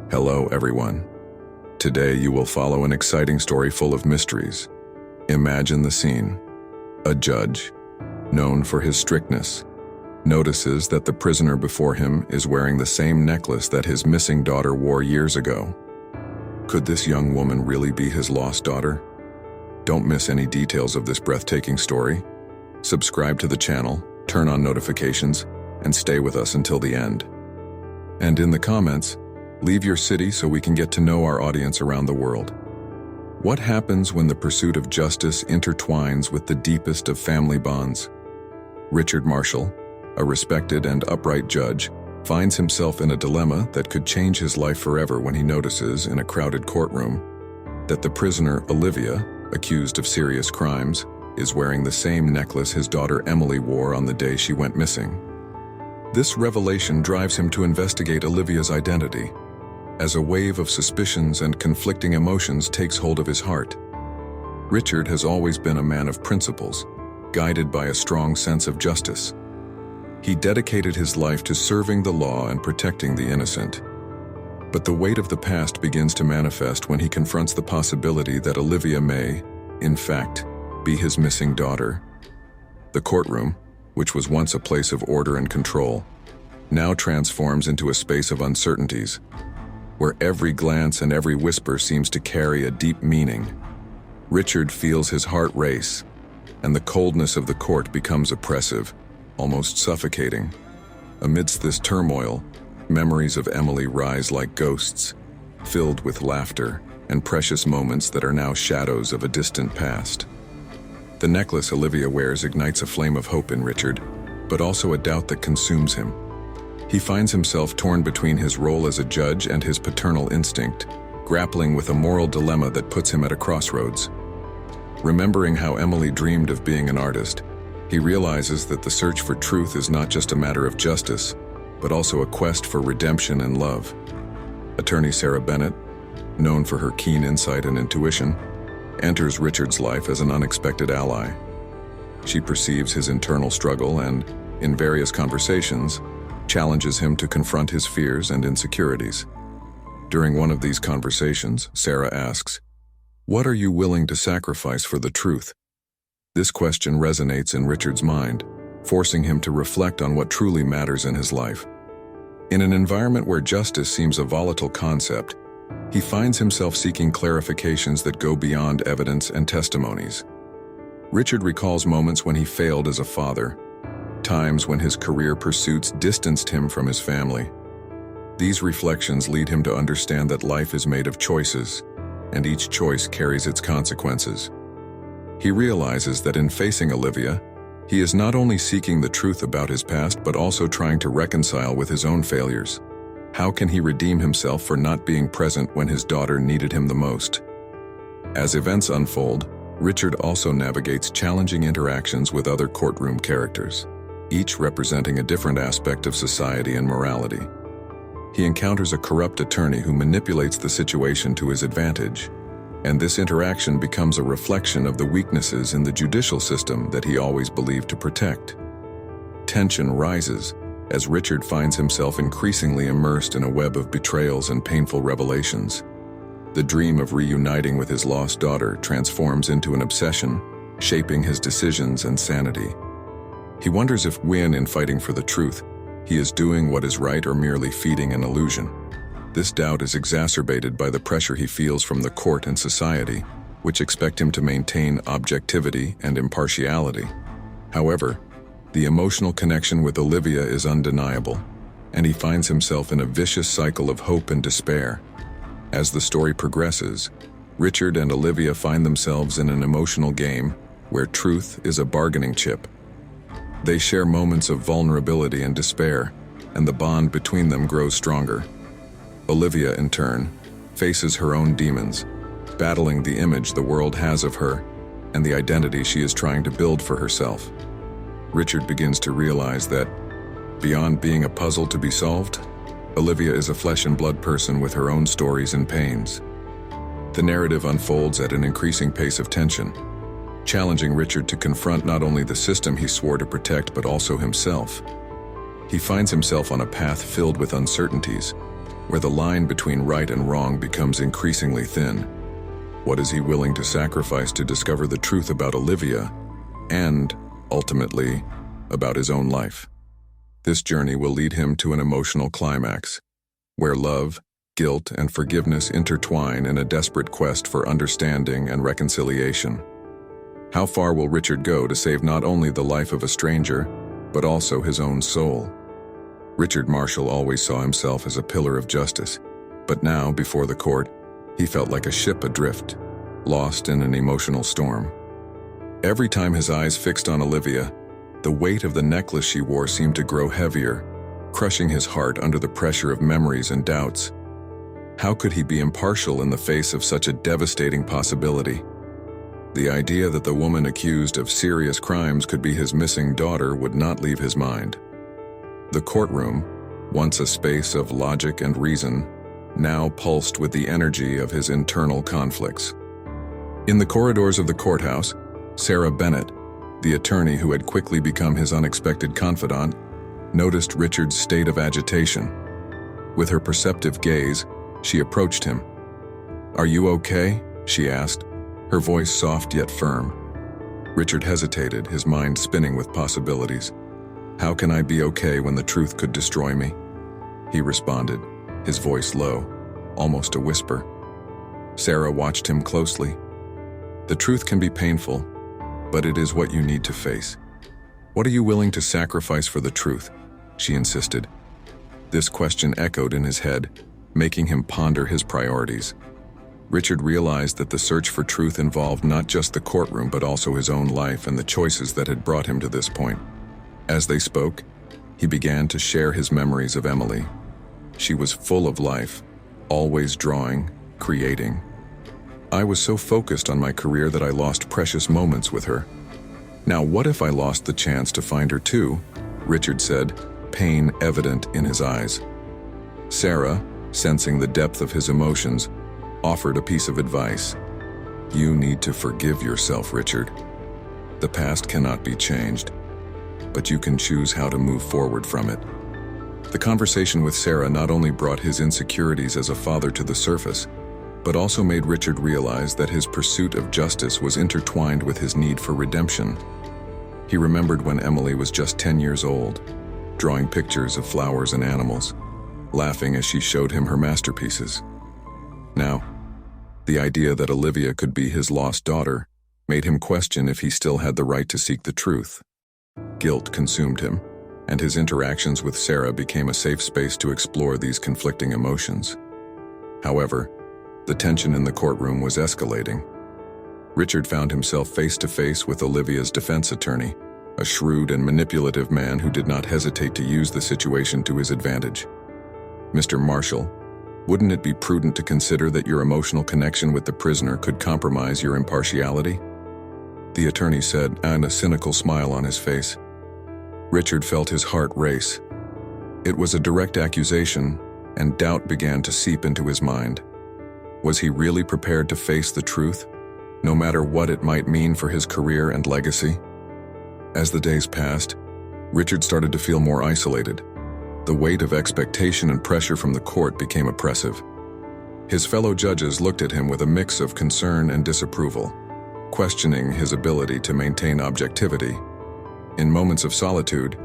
Hello, everyone. Today you will follow an exciting story full of mysteries. Imagine the scene. A judge, known for his strictness, notices that the prisoner before him is wearing the same necklace that his missing daughter wore years ago. Could this young woman really be his lost daughter? Don't miss any details of this breathtaking story. Subscribe to the channel, turn on notifications, and stay with us until the end. And in the comments, leave your city so we can get to know our audience around the world. What happens when the pursuit of justice intertwines with the deepest of family bonds? Richard Marshall, a respected and upright judge, finds himself in a dilemma that could change his life forever when he notices, in a crowded courtroom, that the prisoner Olivia, accused of serious crimes, is wearing the same necklace his daughter Emily wore on the day she went missing. This revelation drives him to investigate Olivia's identity, as a wave of suspicions and conflicting emotions takes hold of his heart. Richard has always been a man of principles, guided by a strong sense of justice. He dedicated his life to serving the law and protecting the innocent. But the weight of the past begins to manifest when he confronts the possibility that Olivia may, in fact, be his missing daughter. The courtroom, which was once a place of order and control, now transforms into a space of uncertainties, where every glance and every whisper seems to carry a deep meaning. Richard feels his heart race, and the coldness of the court becomes oppressive, almost suffocating. Amidst this turmoil, memories of Emily rise like ghosts, filled with laughter and precious moments that are now shadows of a distant past. The necklace Olivia wears ignites a flame of hope in Richard, but also a doubt that consumes him. He finds himself torn between his role as a judge and his paternal instinct, grappling with a moral dilemma that puts him at a crossroads. Remembering how Emily dreamed of being an artist, he realizes that the search for truth is not just a matter of justice, but also a quest for redemption and love. Attorney Sarah Bennett, known for her keen insight and intuition, enters Richard's life as an unexpected ally. She perceives his internal struggle and, in various conversations, challenges him to confront his fears and insecurities. During one of these conversations, Sarah asks, "What are you willing to sacrifice for the truth?" This question resonates in Richard's mind, forcing him to reflect on what truly matters in his life. In an environment where justice seems a volatile concept, he finds himself seeking clarifications that go beyond evidence and testimonies. Richard recalls moments when he failed as a father, times when his career pursuits distanced him from his family. These reflections lead him to understand that life is made of choices, and each choice carries its consequences. He realizes that in facing Olivia, he is not only seeking the truth about his past but also trying to reconcile with his own failures. How can he redeem himself for not being present when his daughter needed him the most? As events unfold, Richard also navigates challenging interactions with other courtroom characters, each representing a different aspect of society and morality. He encounters a corrupt attorney who manipulates the situation to his advantage, and this interaction becomes a reflection of the weaknesses in the judicial system that he always believed to protect. Tension rises as Richard finds himself increasingly immersed in a web of betrayals and painful revelations. The dream of reuniting with his lost daughter transforms into an obsession, shaping his decisions and sanity. He wonders if, in fighting for the truth, he is doing what is right or merely feeding an illusion. This doubt is exacerbated by the pressure he feels from the court and society, which expect him to maintain objectivity and impartiality. However, the emotional connection with Olivia is undeniable, and he finds himself in a vicious cycle of hope and despair. As the story progresses, Richard and Olivia find themselves in an emotional game where truth is a bargaining chip. They share moments of vulnerability and despair, and the bond between them grows stronger. Olivia, in turn, faces her own demons, battling the image the world has of her and the identity she is trying to build for herself. Richard begins to realize that, beyond being a puzzle to be solved, Olivia is a flesh and blood person with her own stories and pains. The narrative unfolds at an increasing pace of tension, challenging Richard to confront not only the system he swore to protect but also himself. He finds himself on a path filled with uncertainties, where the line between right and wrong becomes increasingly thin. What is he willing to sacrifice to discover the truth about Olivia and, ultimately, about his own life? This journey will lead him to an emotional climax, where love, guilt, and forgiveness intertwine in a desperate quest for understanding and reconciliation. How far will Richard go to save not only the life of a stranger, but also his own soul? Richard Marshall always saw himself as a pillar of justice, but now, before the court, he felt like a ship adrift, lost in an emotional storm. Every time his eyes fixed on Olivia, the weight of the necklace she wore seemed to grow heavier, crushing his heart under the pressure of memories and doubts. How could he be impartial in the face of such a devastating possibility? The idea that the woman accused of serious crimes could be his missing daughter would not leave his mind. The courtroom, once a space of logic and reason, now pulsed with the energy of his internal conflicts. In the corridors of the courthouse, Sarah Bennett, the attorney who had quickly become his unexpected confidant, noticed Richard's state of agitation. With her perceptive gaze, she approached him. "Are you okay?" she asked, her voice soft yet firm. Richard hesitated, his mind spinning with possibilities. "How can I be okay when the truth could destroy me?" he responded, his voice low, almost a whisper. Sarah watched him closely. "The truth can be painful, but it is what you need to face. What are you willing to sacrifice for the truth?" she insisted. This question echoed in his head, making him ponder his priorities. Richard realized that the search for truth involved not just the courtroom but also his own life and the choices that had brought him to this point. As they spoke, he began to share his memories of Emily. She was full of life, always drawing, creating. "I was so focused on my career that I lost precious moments with her. Now what if I lost the chance to find her too?" Richard said, pain evident in his eyes. Sarah, sensing the depth of his emotions, offered a piece of advice. "You need to forgive yourself, Richard. The past cannot be changed, but you can choose how to move forward from it." The conversation with Sarah not only brought his insecurities as a father to the surface, but also made Richard realize that his pursuit of justice was intertwined with his need for redemption. He remembered when Emily was just 10 years old, drawing pictures of flowers and animals, laughing as she showed him her masterpieces. Now, the idea that Olivia could be his lost daughter made him question if he still had the right to seek the truth. Guilt consumed him, and his interactions with Sarah became a safe space to explore these conflicting emotions. However, the tension in the courtroom was escalating. Richard found himself face to face with Olivia's defense attorney, a shrewd and manipulative man who did not hesitate to use the situation to his advantage. "Mr. Marshall, wouldn't it be prudent to consider that your emotional connection with the prisoner could compromise your impartiality?" the attorney said, and a cynical smile on his face. Richard felt his heart race. It was a direct accusation, and doubt began to seep into his mind. Was he really prepared to face the truth, no matter what it might mean for his career and legacy? As the days passed, Richard started to feel more isolated. The weight of expectation and pressure from the court became oppressive. His fellow judges looked at him with a mix of concern and disapproval, questioning his ability to maintain objectivity. In moments of solitude,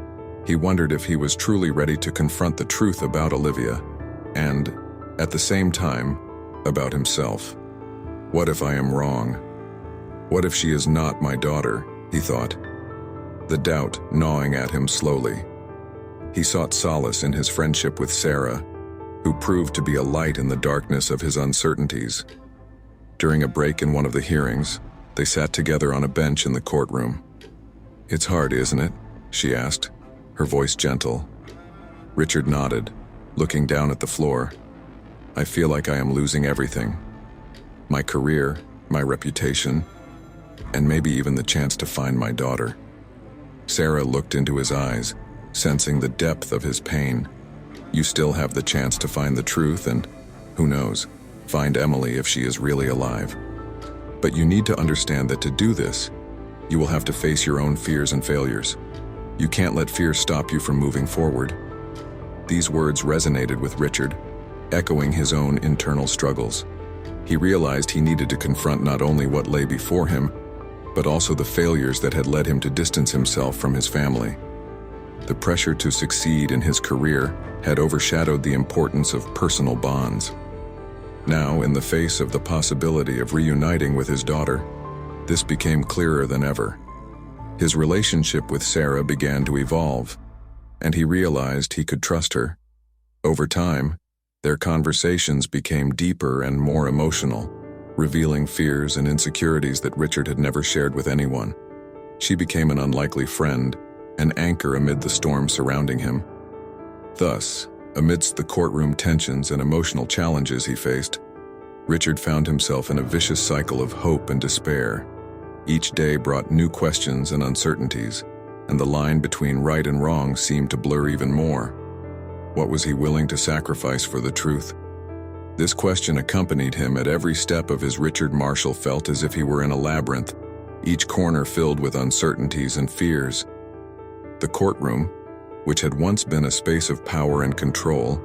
he wondered if he was truly ready to confront the truth about Olivia, and, at the same time, about himself. "What if I am wrong? What if she is not my daughter?" he thought, the doubt gnawing at him slowly. He sought solace in his friendship with Sarah, who proved to be a light in the darkness of his uncertainties. During a break in one of the hearings, they sat together on a bench in the courtroom. "It's hard, isn't it?" she asked, her voice gentle. Richard nodded, looking down at the floor. "I feel like I am losing everything. My career, my reputation, and maybe even the chance to find my daughter." Sarah looked into his eyes, sensing the depth of his pain. "You still have the chance to find the truth and, who knows, find Emily if she is really alive. But you need to understand that to do this, you will have to face your own fears and failures. You can't let fear stop you from moving forward." These words resonated with Richard, echoing his own internal struggles. He realized he needed to confront not only what lay before him, but also the failures that had led him to distance himself from his family. The pressure to succeed in his career had overshadowed the importance of personal bonds. Now, in the face of the possibility of reuniting with his daughter, this became clearer than ever. His relationship with Sarah began to evolve, and he realized he could trust her. Over time, their conversations became deeper and more emotional, revealing fears and insecurities that Richard had never shared with anyone. She became an unlikely friend, an anchor amid the storm surrounding him. Thus, amidst the courtroom tensions and emotional challenges he faced, Richard found himself in a vicious cycle of hope and despair. Each day brought new questions and uncertainties, and the line between right and wrong seemed to blur even more. What was he willing to sacrifice for the truth? This question accompanied him at every step of his. Richard Marshall felt as if he were in a labyrinth, each corner filled with uncertainties and fears. The courtroom, which had once been a space of power and control,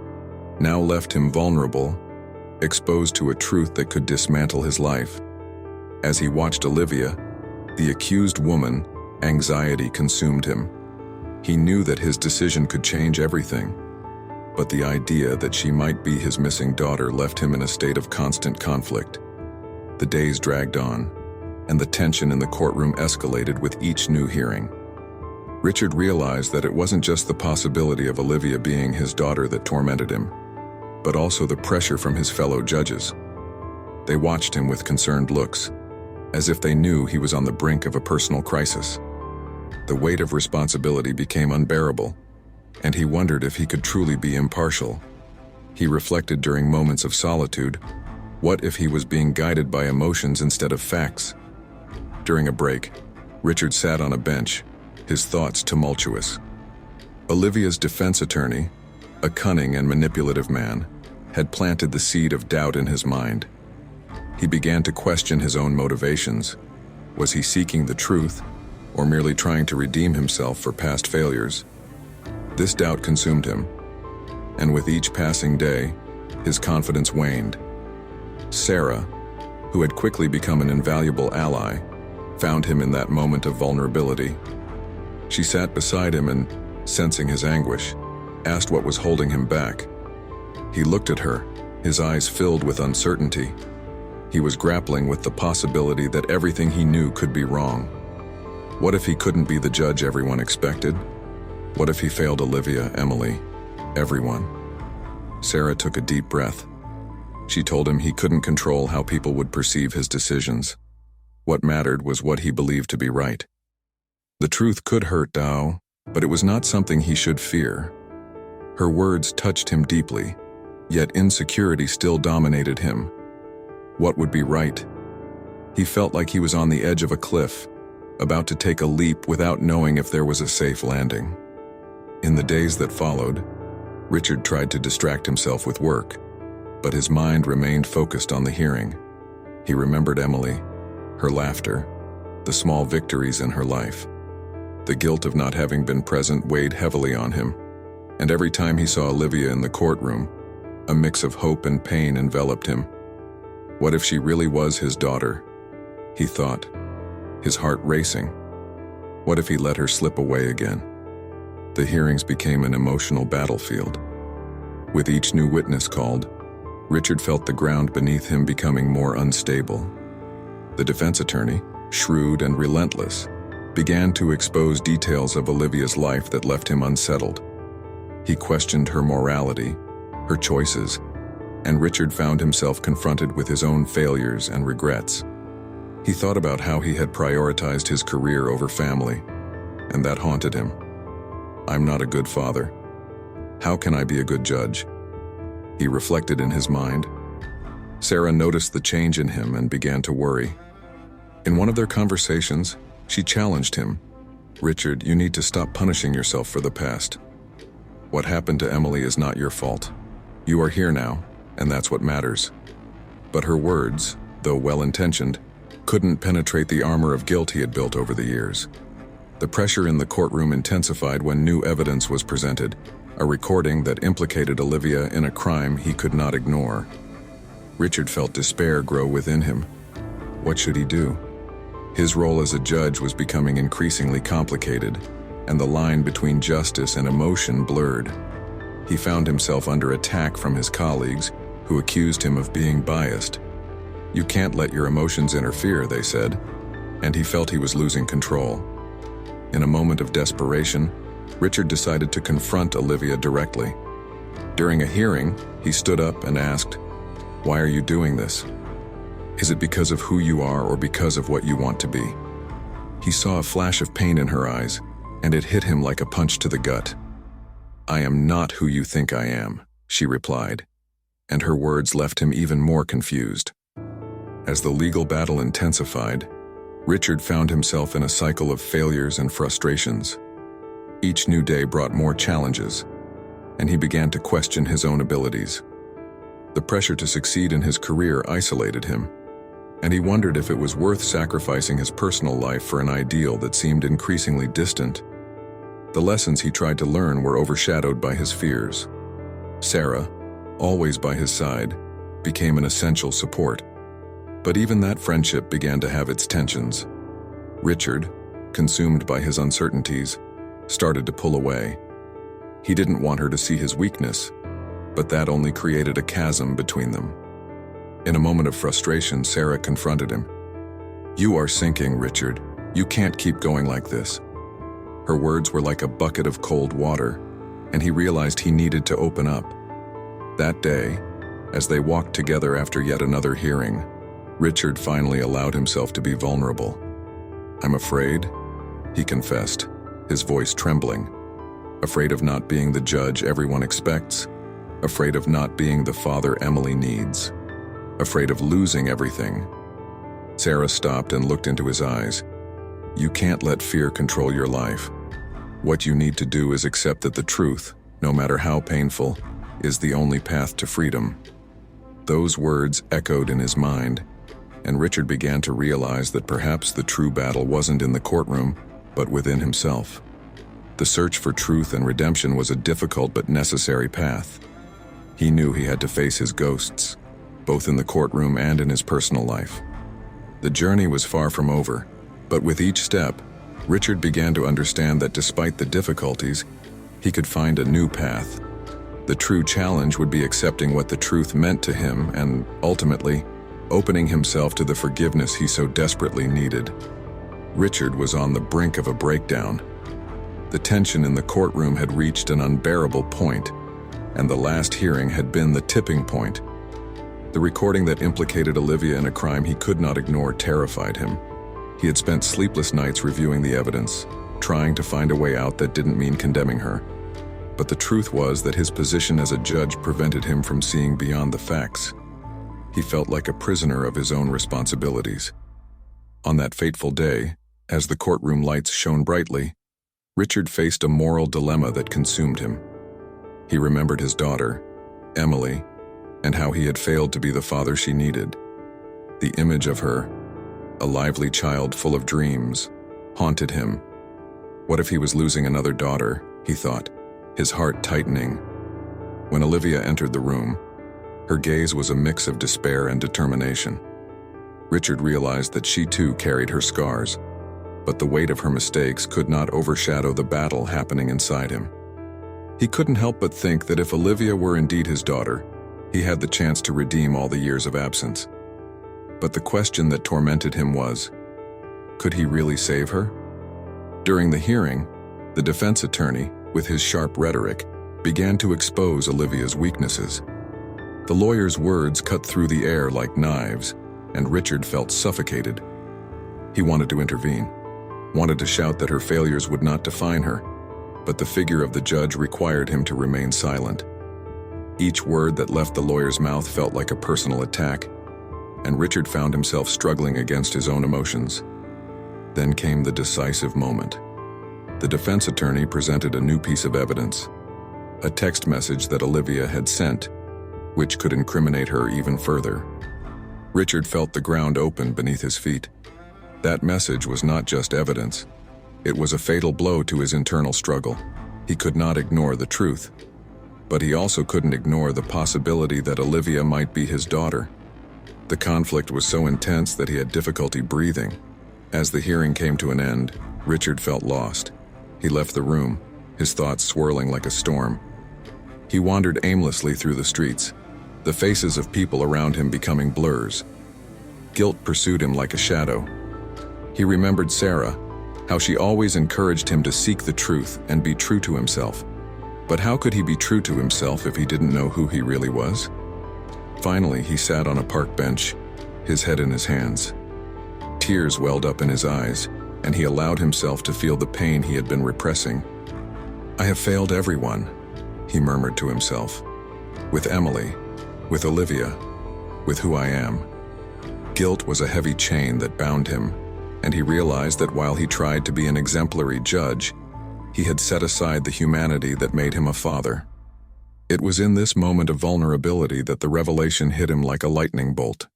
now left him vulnerable, exposed to a truth that could dismantle his life. As he watched Olivia, the accused woman, anxiety consumed him. He knew that his decision could change everything, but the idea that she might be his missing daughter left him in a state of constant conflict. The days dragged on, and the tension in the courtroom escalated with each new hearing. Richard realized that it wasn't just the possibility of Olivia being his daughter that tormented him, but also the pressure from his fellow judges. They watched him with concerned looks, as if they knew he was on the brink of a personal crisis. The weight of responsibility became unbearable, and he wondered if he could truly be impartial. He reflected during moments of solitude, what if he was being guided by emotions instead of facts? During a break, Richard sat on a bench, his thoughts tumultuous. Olivia's defense attorney, a cunning and manipulative man, had planted the seed of doubt in his mind. He began to question his own motivations. Was he seeking the truth, or merely trying to redeem himself for past failures? This doubt consumed him, and with each passing day, his confidence waned. Sarah, who had quickly become an invaluable ally, found him in that moment of vulnerability. She sat beside him and, sensing his anguish, asked what was holding him back. He looked at her, his eyes filled with uncertainty. He was grappling with the possibility that everything he knew could be wrong. What if he couldn't be the judge everyone expected? What if he failed Olivia, Emily, everyone? Sarah took a deep breath. She told him he couldn't control how people would perceive his decisions. What mattered was what he believed to be right. The truth could hurt Dow, but it was not something he should fear. Her words touched him deeply, yet insecurity still dominated him. What would be right? He felt like he was on the edge of a cliff, about to take a leap without knowing if there was a safe landing. In the days that followed, Richard tried to distract himself with work, but his mind remained focused on the hearing. He remembered Emily, her laughter, the small victories in her life. The guilt of not having been present weighed heavily on him, and every time he saw Olivia in the courtroom, a mix of hope and pain enveloped him. What if she really was his daughter? He thought, his heart racing. What if he let her slip away again? The hearings became an emotional battlefield. With each new witness called, Richard felt the ground beneath him becoming more unstable. The defense attorney, shrewd and relentless, began to expose details of Olivia's life that left him unsettled. He questioned her morality, her choices, and Richard found himself confronted with his own failures and regrets. He thought about how he had prioritized his career over family, and that haunted him. I'm not a good father. How can I be a good judge? He reflected in his mind. Sarah noticed the change in him and began to worry. In one of their conversations, she challenged him. Richard, you need to stop punishing yourself for the past. What happened to Emily is not your fault. You are here now, and that's what matters. But her words, though well-intentioned, couldn't penetrate the armor of guilt he had built over the years. The pressure in the courtroom intensified when new evidence was presented, a recording that implicated Olivia in a crime he could not ignore. Richard felt despair grow within him. What should he do? His role as a judge was becoming increasingly complicated, and the line between justice and emotion blurred. He found himself under attack from his colleagues, who accused him of being biased. "You can't let your emotions interfere," they said, and he felt he was losing control. In a moment of desperation, Richard decided to confront Olivia directly. During a hearing, he stood up and asked, "Why are you doing this? Is it because of who you are or because of what you want to be?" He saw a flash of pain in her eyes, and it hit him like a punch to the gut. "I am not who you think I am," she replied, and her words left him even more confused. As the legal battle intensified, Richard found himself in a cycle of failures and frustrations. Each new day brought more challenges, and he began to question his own abilities. The pressure to succeed in his career isolated him, and he wondered if it was worth sacrificing his personal life for an ideal that seemed increasingly distant. The lessons he tried to learn were overshadowed by his fears. Sarah, always by his side, became an essential support. But even that friendship began to have its tensions. Richard, consumed by his uncertainties, started to pull away. He didn't want her to see his weakness, but that only created a chasm between them. In a moment of frustration, Sarah confronted him. "You are sinking, Richard. You can't keep going like this." Her words were like a bucket of cold water, and he realized he needed to open up. That day, as they walked together after yet another hearing, Richard finally allowed himself to be vulnerable. "I'm afraid," he confessed, his voice trembling. "Afraid of not being the judge everyone expects. Afraid of not being the father Emily needs. Afraid of losing everything." Sarah stopped and looked into his eyes. "You can't let fear control your life. What you need to do is accept that the truth, no matter how painful, is the only path to freedom." Those words echoed in his mind, and Richard began to realize that perhaps the true battle wasn't in the courtroom, but within himself. The search for truth and redemption was a difficult but necessary path. He knew he had to face his ghosts, both in the courtroom and in his personal life. The journey was far from over, but with each step, Richard began to understand that despite the difficulties, he could find a new path. The true challenge would be accepting what the truth meant to him and, ultimately, opening himself to the forgiveness he so desperately needed. Richard was on the brink of a breakdown. The tension in the courtroom had reached an unbearable point, and the last hearing had been the tipping point. The recording that implicated Olivia in a crime he could not ignore terrified him. He had spent sleepless nights reviewing the evidence, trying to find a way out that didn't mean condemning her. But the truth was that his position as a judge prevented him from seeing beyond the facts. He felt like a prisoner of his own responsibilities. On that fateful day, as the courtroom lights shone brightly, Richard faced a moral dilemma that consumed him. He remembered his daughter, Emily, and how he had failed to be the father she needed. The image of her, a lively child full of dreams, haunted him. What if he was losing another daughter, he thought, his heart tightening. When Olivia entered the room, her gaze was a mix of despair and determination. Richard realized that she too carried her scars, but the weight of her mistakes could not overshadow the battle happening inside him. He couldn't help but think that if Olivia were indeed his daughter, he had the chance to redeem all the years of absence. But the question that tormented him was, could he really save her? During the hearing, the defense attorney, with his sharp rhetoric, began to expose Olivia's weaknesses. The lawyer's words cut through the air like knives, and Richard felt suffocated. He wanted to intervene, wanted to shout that her failures would not define her, but the figure of the judge required him to remain silent. Each word that left the lawyer's mouth felt like a personal attack, and Richard found himself struggling against his own emotions. Then came the decisive moment. The defense attorney presented a new piece of evidence, a text message that Olivia had sent, which could incriminate her even further. Richard felt the ground open beneath his feet. That message was not just evidence. It was a fatal blow to his internal struggle. He could not ignore the truth. But he also couldn't ignore the possibility that Olivia might be his daughter. The conflict was so intense that he had difficulty breathing. As the hearing came to an end, Richard felt lost. He left the room, his thoughts swirling like a storm. He wandered aimlessly through the streets, the faces of people around him becoming blurs. Guilt pursued him like a shadow. He remembered Sarah, how she always encouraged him to seek the truth and be true to himself. But how could he be true to himself if he didn't know who he really was? Finally, he sat on a park bench, his head in his hands. Tears welled up in his eyes, and he allowed himself to feel the pain he had been repressing. "I have failed everyone," he murmured to himself. "With Emily, with Olivia, with who I am." Guilt was a heavy chain that bound him, and he realized that while he tried to be an exemplary judge, he had set aside the humanity that made him a father. It was in this moment of vulnerability that the revelation hit him like a lightning bolt.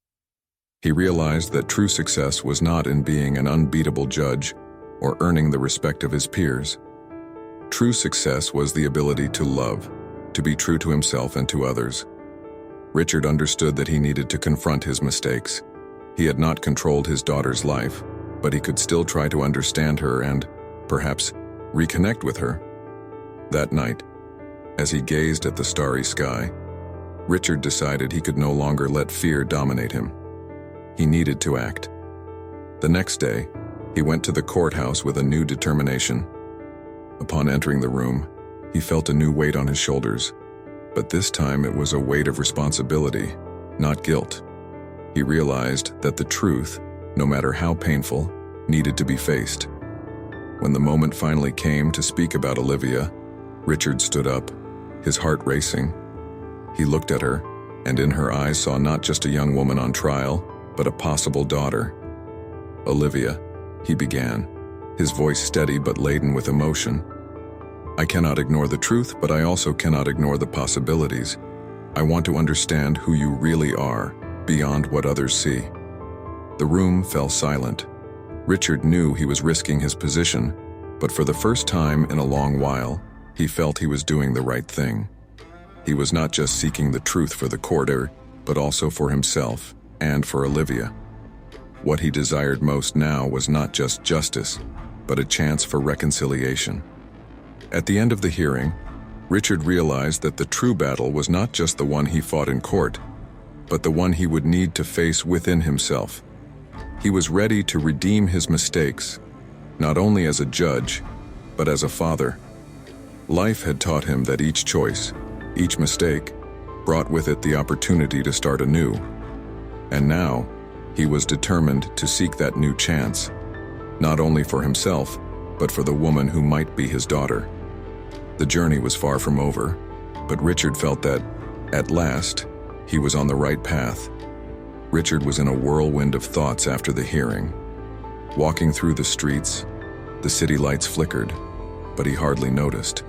He realized that true success was not in being an unbeatable judge or earning the respect of his peers. True success was the ability to love, to be true to himself and to others. Richard understood that he needed to confront his mistakes. He had not controlled his daughter's life, but he could still try to understand her and, perhaps, reconnect with her. That night, as he gazed at the starry sky, Richard decided he could no longer let fear dominate him. He needed to act. The next day, he went to the courthouse with a new determination. Upon entering the room, he felt a new weight on his shoulders, but this time it was a weight of responsibility, not guilt. He realized that the truth, no matter how painful, needed to be faced. When the moment finally came to speak about Olivia, Richard stood up, his heart racing. He looked at her, and in her eyes saw not just a young woman on trial, but a possible daughter. "Olivia," he began, his voice steady but laden with emotion. "I cannot ignore the truth, but I also cannot ignore the possibilities. I want to understand who you really are, beyond what others see." The room fell silent. Richard knew he was risking his position, but for the first time in a long while, he felt he was doing the right thing. He was not just seeking the truth for the courter, but also for himself and for Olivia. What he desired most now was not just justice, but a chance for reconciliation. At the end of the hearing, Richard realized that the true battle was not just the one he fought in court, but the one he would need to face within himself. He was ready to redeem his mistakes, not only as a judge, but as a father. Life had taught him that each choice, each mistake, brought with it the opportunity to start anew. And now, he was determined to seek that new chance, not only for himself, but for the woman who might be his daughter. The journey was far from over, but Richard felt that, at last, he was on the right path. Richard was in a whirlwind of thoughts after the hearing. Walking through the streets, the city lights flickered, but he hardly noticed.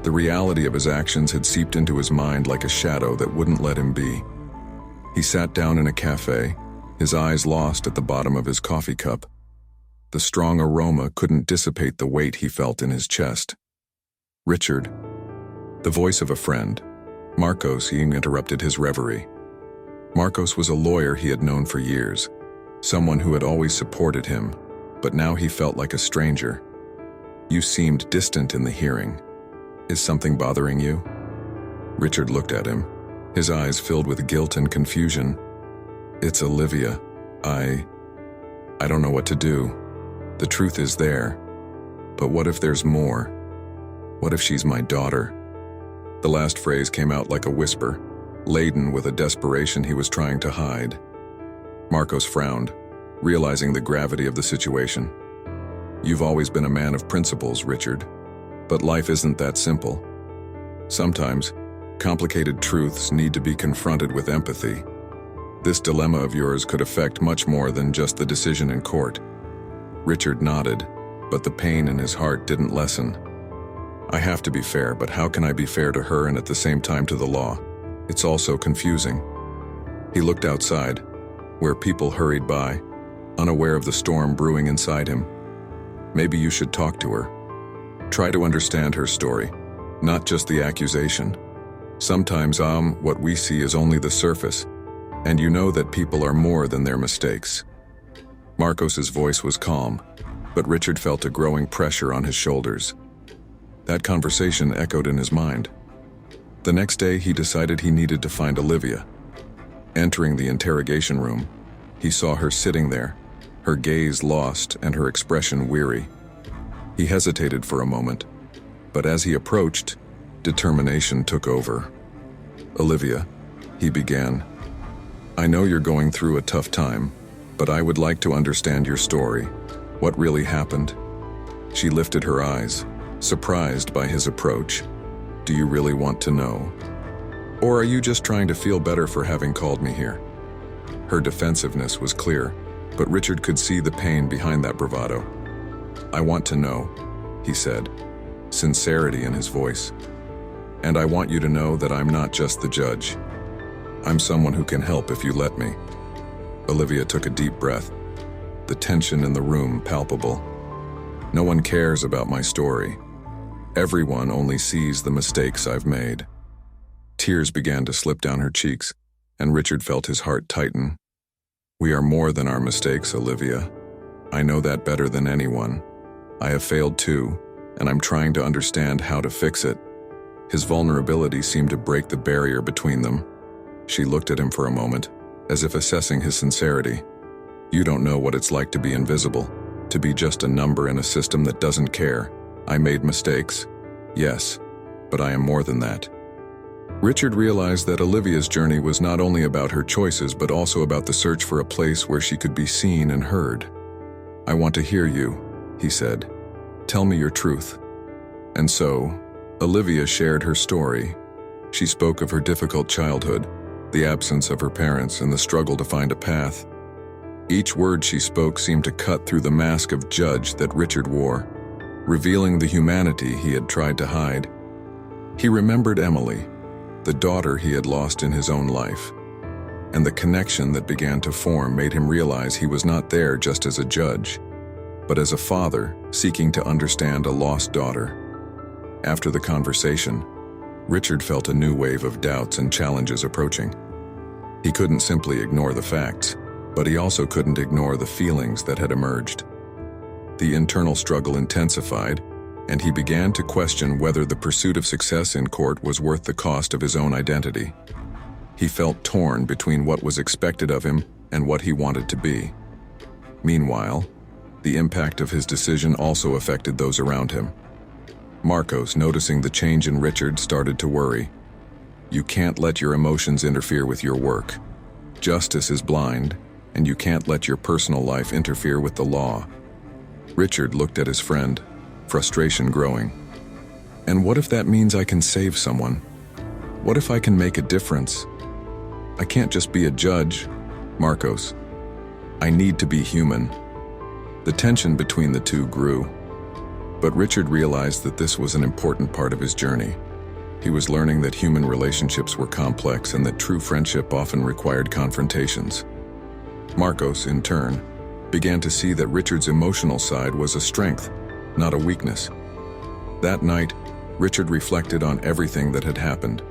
The reality of his actions had seeped into his mind like a shadow that wouldn't let him be. He sat down in a cafe, his eyes lost at the bottom of his coffee cup. The strong aroma couldn't dissipate the weight he felt in his chest. "Richard," the voice of a friend. Marcos, he interrupted his reverie. Marcos was a lawyer he had known for years, someone who had always supported him, but now he felt like a stranger. "You seemed distant in the hearing. Is something bothering you?" Richard looked at him, his eyes filled with guilt and confusion. "It's Olivia. I don't know what to do. The truth is there. But what if there's more? What if she's my daughter?" The last phrase came out like a whisper, laden with a desperation he was trying to hide. Marcos frowned, realizing the gravity of the situation. "You've always been a man of principles, Richard. But life isn't that simple. Sometimes, complicated truths need to be confronted with empathy. This dilemma of yours could affect much more than just the decision in court." Richard nodded, but the pain in his heart didn't lessen. "I have to be fair, but how can I be fair to her and at the same time to the law? It's all so confusing." He looked outside, where people hurried by, unaware of the storm brewing inside him. "Maybe you should talk to her. Try to understand her story, not just the accusation, Sometimes, what we see is only the surface, and you know that people are more than their mistakes. Marcos's voice was calm, but Richard felt a growing pressure on his shoulders. That conversation echoed in his mind. The next day, he decided he needed to find Olivia. Entering the interrogation room, he saw her sitting there, her gaze lost and her expression weary. He hesitated for a moment, but as he approached, determination took over. "Olivia," he began, "I know you're going through a tough time, but I would like to understand your story. What really happened?" She lifted her eyes, surprised by his approach. "Do you really want to know? Or are you just trying to feel better for having called me here?" Her defensiveness was clear, but Richard could see the pain behind that bravado. "I want to know," he said, sincerity in his voice. "And I want you to know that I'm not just the judge. I'm someone who can help if you let me." Olivia took a deep breath, the tension in the room palpable. "No one cares about my story. Everyone only sees the mistakes I've made." Tears began to slip down her cheeks, and Richard felt his heart tighten. "We are more than our mistakes, Olivia. I know that better than anyone. I have failed too, and I'm trying to understand how to fix it." His vulnerability seemed to break the barrier between them. She looked at him for a moment, as if assessing his sincerity. "You don't know what it's like to be invisible, to be just a number in a system that doesn't care. I made mistakes, yes, but I am more than that." Richard realized that Olivia's journey was not only about her choices but also about the search for a place where she could be seen and heard. "I want to hear you," he said. "Tell me your truth." And so, Olivia shared her story. She spoke of her difficult childhood, the absence of her parents, and the struggle to find a path. Each word she spoke seemed to cut through the mask of judge that Richard wore, revealing the humanity he had tried to hide. He remembered Emily, the daughter he had lost in his own life, and the connection that began to form made him realize he was not there just as a judge, but as a father seeking to understand a lost daughter. After the conversation, Richard felt a new wave of doubts and challenges approaching. He couldn't simply ignore the facts, but he also couldn't ignore the feelings that had emerged. The internal struggle intensified, and he began to question whether the pursuit of success in court was worth the cost of his own identity. He felt torn between what was expected of him and what he wanted to be. Meanwhile, the impact of his decision also affected those around him. Marcos, noticing the change in Richard, started to worry. "You can't let your emotions interfere with your work. Justice is blind, and you can't let your personal life interfere with the law." Richard looked at his friend, frustration growing. "And what if that means I can save someone? What if I can make a difference? I can't just be a judge, Marcos. I need to be human." The tension between the two grew, but Richard realized that this was an important part of his journey. He was learning that human relationships were complex and that true friendship often required confrontations. Marcos, in turn, began to see that Richard's emotional side was a strength, not a weakness. That night, Richard reflected on everything that had happened.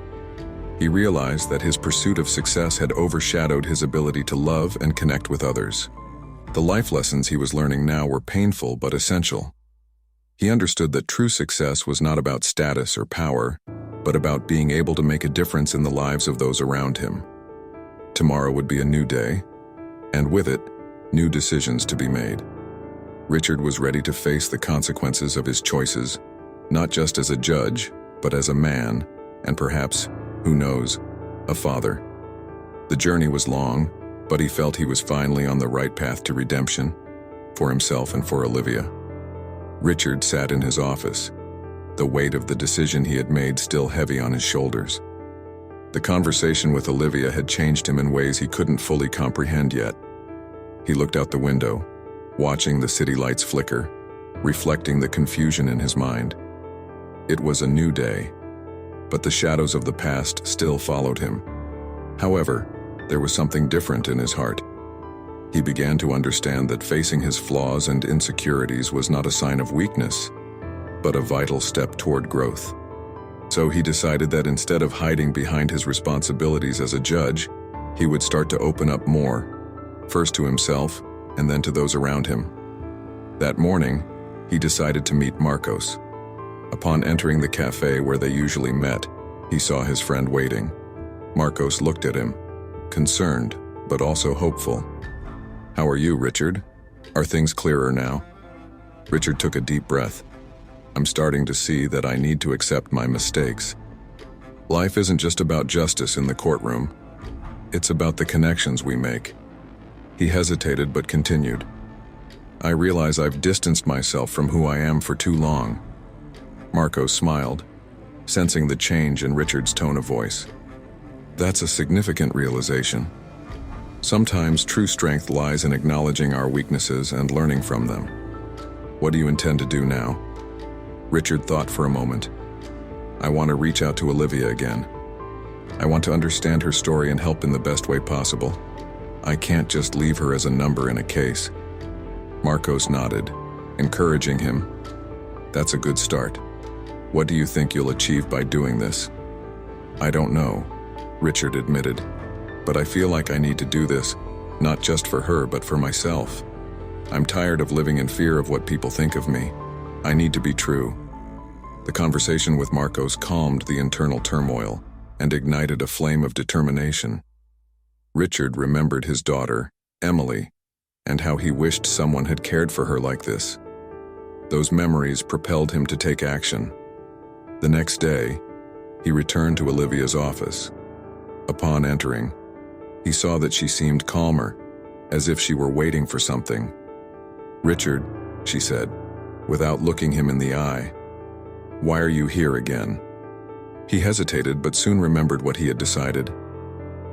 He realized that his pursuit of success had overshadowed his ability to love and connect with others. The life lessons he was learning now were painful but essential. He understood that true success was not about status or power, but about being able to make a difference in the lives of those around him. Tomorrow would be a new day, and with it, new decisions to be made. Richard was ready to face the consequences of his choices, not just as a judge, but as a man, and perhaps, who knows, a father. The journey was long, but he felt he was finally on the right path to redemption, for himself and for Olivia. Richard sat in his office, the weight of the decision he had made still heavy on his shoulders. The conversation with Olivia had changed him in ways he couldn't fully comprehend yet. He looked out the window, watching the city lights flicker, reflecting the confusion in his mind. It was a new day, but the shadows of the past still followed him. However, there was something different in his heart. He began to understand that facing his flaws and insecurities was not a sign of weakness, but a vital step toward growth. So he decided that instead of hiding behind his responsibilities as a judge, he would start to open up more, first to himself and then to those around him. That morning, he decided to meet Marcos. Upon entering the cafe where they usually met, he saw his friend waiting. Marcos looked at him, concerned, but also hopeful. "How are you, Richard? Are things clearer now?" Richard took a deep breath. "I'm starting to see that I need to accept my mistakes. Life isn't just about justice in the courtroom. It's about the connections we make." He hesitated but continued. "I realize I've distanced myself from who I am for too long." Marcos smiled, sensing the change in Richard's tone of voice. "That's a significant realization. Sometimes true strength lies in acknowledging our weaknesses and learning from them. What do you intend to do now?" Richard thought for a moment. "I want to reach out to Olivia again. I want to understand her story and help in the best way possible. I can't just leave her as a number in a case." Marcos nodded, encouraging him. "That's a good start. What do you think you'll achieve by doing this?" "I don't know," Richard admitted, "but I feel like I need to do this, not just for her but for myself. I'm tired of living in fear of what people think of me. I need to be true." The conversation with Marcos calmed the internal turmoil and ignited a flame of determination. Richard remembered his daughter, Emily, and how he wished someone had cared for her like this. Those memories propelled him to take action. The next day, he returned to Olivia's office. Upon entering, he saw that she seemed calmer, as if she were waiting for something. "Richard," she said, without looking him in the eye, "why are you here again?" He hesitated but soon remembered what he had decided.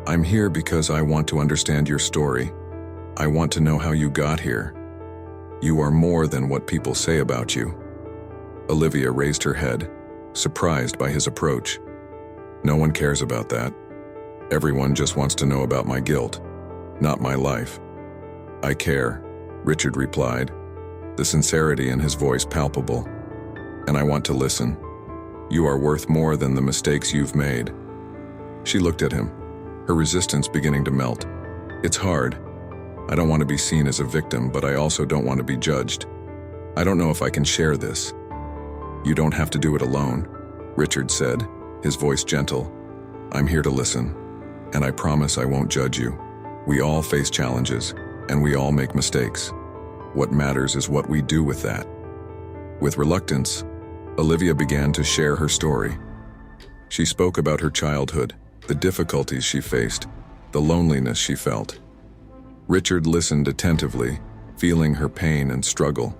"I'm here because I want to understand your story. I want to know how you got here. You are more than what people say about you." Olivia raised her head, surprised by his approach. "No one cares about that. Everyone just wants to know about my guilt, not my life." "I care," Richard replied, the sincerity in his voice palpable. "And I want to listen. You are worth more than the mistakes you've made." She looked at him, her resistance beginning to melt. "It's hard. I don't want to be seen as a victim, but I also don't want to be judged. I don't know if I can share this." "You don't have to do it alone," Richard said, his voice gentle. "I'm here to listen, and I promise I won't judge you. We all face challenges, and we all make mistakes. What matters is what we do with that." With reluctance, Olivia began to share her story. She spoke about her childhood, the difficulties she faced, the loneliness she felt. Richard listened attentively, feeling her pain and struggle.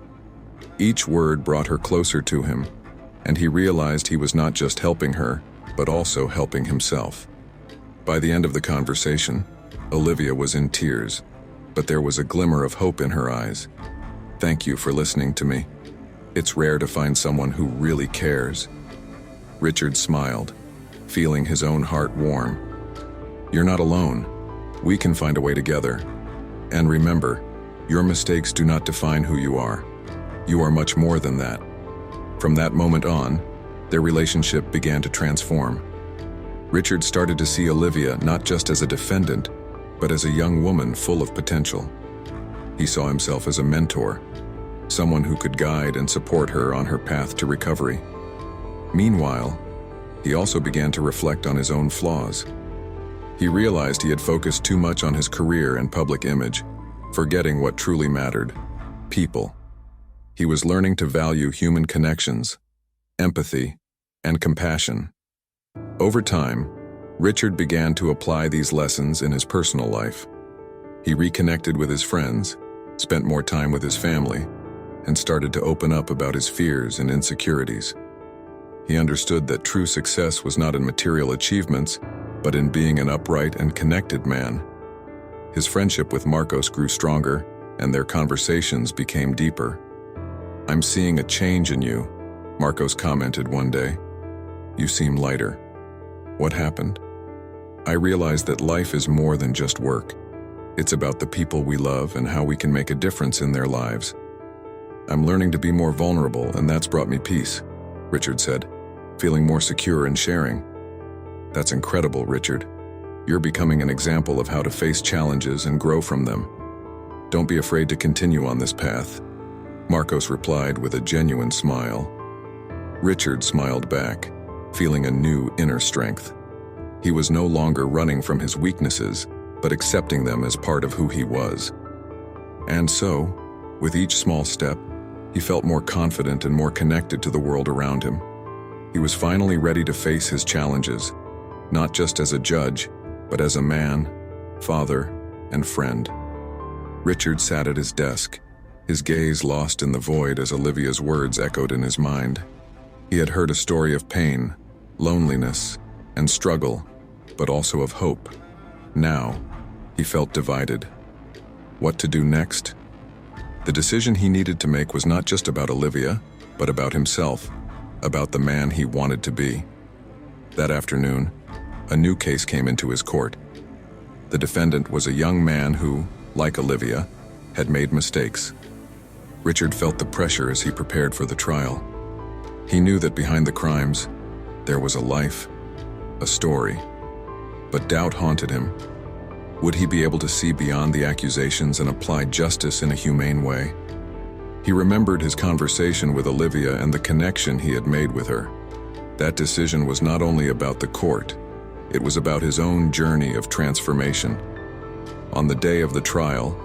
Each word brought her closer to him, and he realized he was not just helping her, but also helping himself. By the end of the conversation, Olivia was in tears, but there was a glimmer of hope in her eyes. "Thank you for listening to me. It's rare to find someone who really cares." Richard smiled, feeling his own heart warm. "You're not alone. We can find a way together. And remember, your mistakes do not define who you are. You are much more than that." From that moment on, their relationship began to transform. Richard started to see Olivia not just as a defendant, but as a young woman full of potential. He saw himself as a mentor, someone who could guide and support her on her path to recovery. Meanwhile, he also began to reflect on his own flaws. He realized he had focused too much on his career and public image, forgetting what truly mattered: people. He was learning to value human connections, empathy, and compassion. Over time, Richard began to apply these lessons in his personal life. He reconnected with his friends, spent more time with his family, and started to open up about his fears and insecurities. He understood that true success was not in material achievements, but in being an upright and connected man. His friendship with Marcos grew stronger, and their conversations became deeper. "I'm seeing a change in you," Marcos commented one day. "You seem lighter. What happened?" "I realized that life is more than just work. It's about the people we love and how we can make a difference in their lives. I'm learning to be more vulnerable, and that's brought me peace," Richard said. feeling more secure in sharing. "That's incredible, Richard. You're becoming an example of how to face challenges and grow from them. Don't be afraid to continue on this path," Marcos replied with a genuine smile. Richard smiled back, feeling a new inner strength. He was no longer running from his weaknesses, but accepting them as part of who he was. And so, with each small step, he felt more confident and more connected to the world around him. He was finally ready to face his challenges, not just as a judge, but as a man, father, and friend. Richard sat at his desk, his gaze lost in the void as Olivia's words echoed in his mind. He had heard a story of pain, loneliness, and struggle, but also of hope. Now, he felt divided. What to do next? The decision he needed to make was not just about Olivia, but about himself, about the man he wanted to be. That afternoon, a new case came into his court. The defendant was a young man who, like Olivia, had made mistakes. Richard felt the pressure as he prepared for the trial. He knew that behind the crimes, there was a life, a story. But doubt haunted him. Would he be able to see beyond the accusations and apply justice in a humane way? He remembered his conversation with Olivia and the connection he had made with her. That decision was not only about the court, it was about his own journey of transformation. On the day of the trial,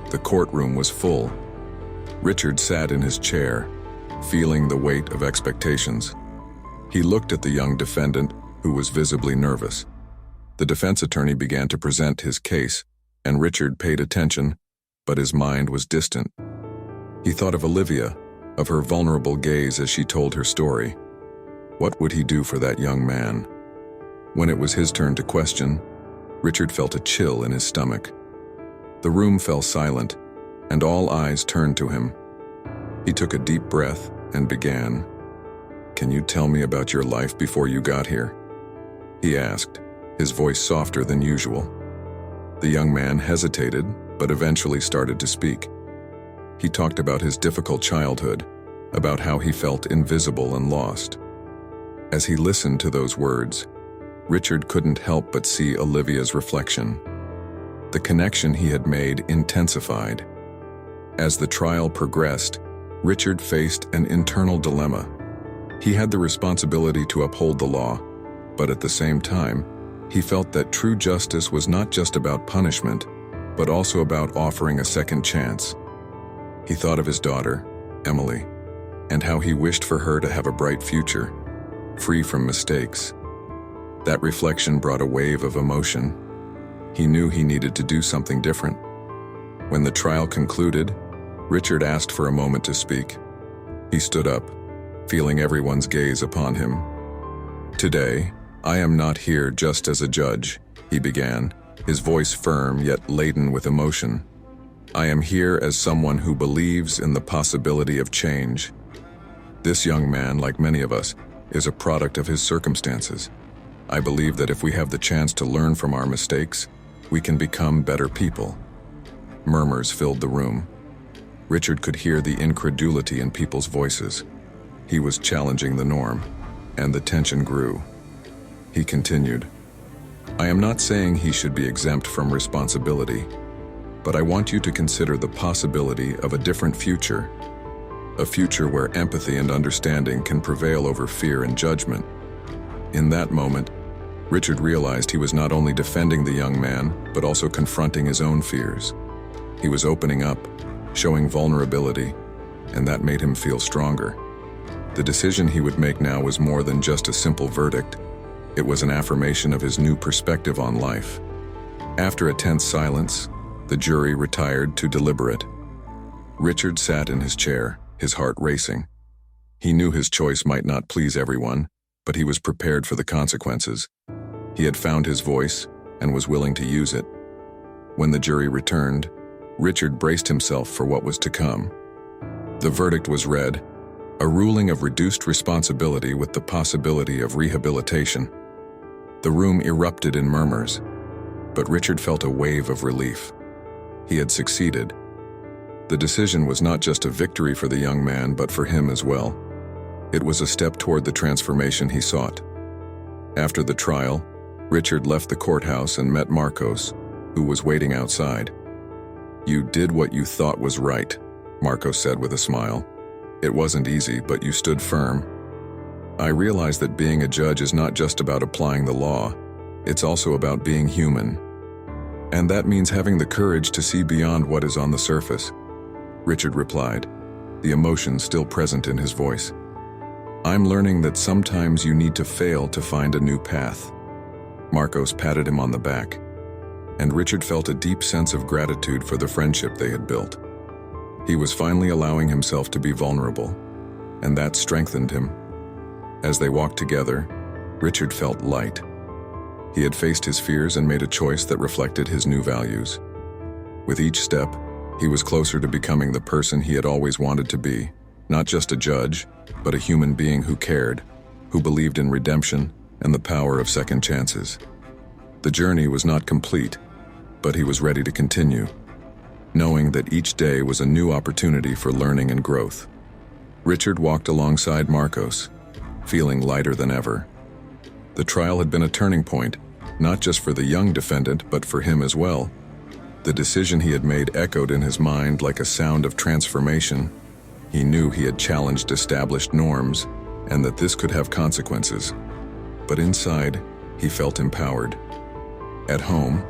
the courtroom was full. Richard sat in his chair, feeling the weight of expectations. He looked at the young defendant, who was visibly nervous. The defense attorney began to present his case, and Richard paid attention, but his mind was distant. He thought of Olivia, of her vulnerable gaze as she told her story. What would he do for that young man? When it was his turn to question, Richard felt a chill in his stomach. The room fell silent, and all eyes turned to him. He took a deep breath and began. "Can you tell me about your life before you got here?" he asked, his voice softer than usual. The young man hesitated, but eventually started to speak. He talked about his difficult childhood, about how he felt invisible and lost. As he listened to those words, Richard couldn't help but see Olivia's reflection. The connection he had made intensified. As the trial progressed, Richard faced an internal dilemma. He had the responsibility to uphold the law, but at the same time, he felt that true justice was not just about punishment, but also about offering a second chance. He thought of his daughter, Emily, and how he wished for her to have a bright future, free from mistakes. That reflection brought a wave of emotion. He knew he needed to do something different. When the trial concluded, Richard asked for a moment to speak. He stood up, feeling everyone's gaze upon him. "Today, I am not here just as a judge," he began, his voice firm yet laden with emotion. "I am here as someone who believes in the possibility of change." This young man, like many of us, is a product of his circumstances. I believe that if we have the chance to learn from our mistakes, we can become better people. Murmurs filled the room. Richard could hear the incredulity in people's voices. He was challenging the norm, and the tension grew. He continued, "I am not saying he should be exempt from responsibility, but I want you to consider the possibility of a different future, a future where empathy and understanding can prevail over fear and judgment." In that moment, Richard realized he was not only defending the young man, but also confronting his own fears. He was opening up, showing vulnerability, and that made him feel stronger. The decision he would make now was more than just a simple verdict. It was an affirmation of his new perspective on life. After a tense silence, the jury retired to deliberate. Richard sat in his chair, his heart racing. He knew his choice might not please everyone, but he was prepared for the consequences. He had found his voice and was willing to use it. When the jury returned, Richard braced himself for what was to come. The verdict was read, a ruling of reduced responsibility with the possibility of rehabilitation. The room erupted in murmurs, but Richard felt a wave of relief. He had succeeded. The decision was not just a victory for the young man, but for him as well. It was a step toward the transformation he sought. After the trial, Richard left the courthouse and met Marcos, who was waiting outside. "You did what you thought was right," Marcos said with a smile. "It wasn't easy, but you stood firm. I realized that being a judge is not just about applying the law, it's also about being human. And that means having the courage to see beyond what is on the surface." Richard replied, the emotion still present in his voice. "I'm learning that sometimes you need to fail to find a new path." Marcos patted him on the back, and Richard felt a deep sense of gratitude for the friendship they had built. He was finally allowing himself to be vulnerable, and that strengthened him. As they walked together, Richard felt light. He had faced his fears and made a choice that reflected his new values. With each step, he was closer to becoming the person he had always wanted to be, not just a judge, but a human being who cared, who believed in redemption and the power of second chances. The journey was not complete, but he was ready to continue, knowing that each day was a new opportunity for learning and growth. Richard walked alongside Marcos, feeling lighter than ever. The trial had been a turning point, not just for the young defendant, but for him as well. The decision he had made echoed in his mind like a sound of transformation. He knew he had challenged established norms, and that this could have consequences. But inside, he felt empowered. At home,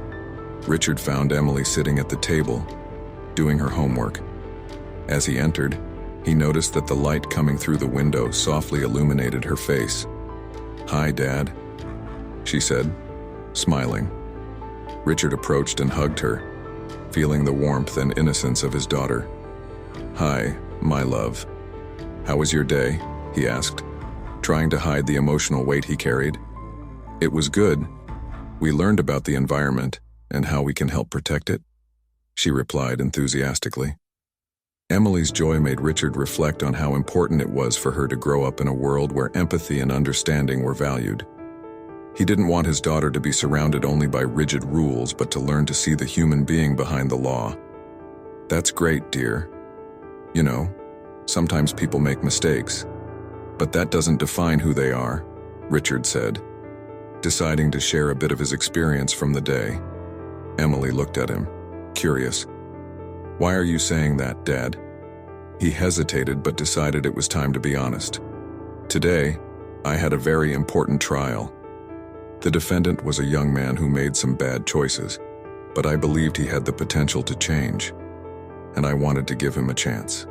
Richard found Emily sitting at the table, doing her homework. As he entered, he noticed that the light coming through the window softly illuminated her face. "Hi, Dad," she said, smiling. Richard approached and hugged her, feeling the warmth and innocence of his daughter. "Hi, my love. How was your day?" he asked, trying to hide the emotional weight he carried. "It was good. We learned about the environment and how we can help protect it," she replied enthusiastically. Emily's joy made Richard reflect on how important it was for her to grow up in a world where empathy and understanding were valued. He didn't want his daughter to be surrounded only by rigid rules, but to learn to see the human being behind the law. "That's great, dear. You know, sometimes people make mistakes, but that doesn't define who they are," Richard said, deciding to share a bit of his experience from the day. Emily looked at him, curious. "Why are you saying that, Dad?" He hesitated but decided it was time to be honest. "Today, I had a very important trial. The defendant was a young man who made some bad choices, but I believed he had the potential to change, and I wanted to give him a chance."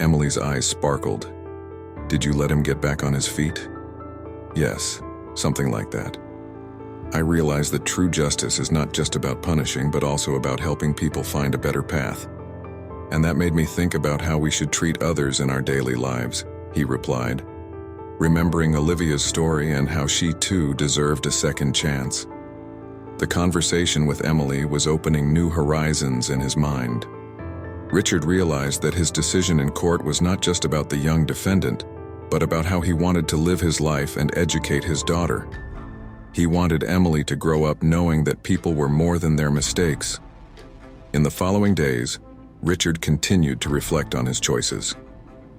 Emily's eyes sparkled. "Did you let him get back on his feet?" "Yes, something like that. I realized that true justice is not just about punishing, but also about helping people find a better path. And that made me think about how we should treat others in our daily lives," he replied, remembering Olivia's story and how she too deserved a second chance. The conversation with Emily was opening new horizons in his mind. Richard realized that his decision in court was not just about the young defendant, but about how he wanted to live his life and educate his daughter. He wanted Emily to grow up knowing that people were more than their mistakes. In the following days, Richard continued to reflect on his choices.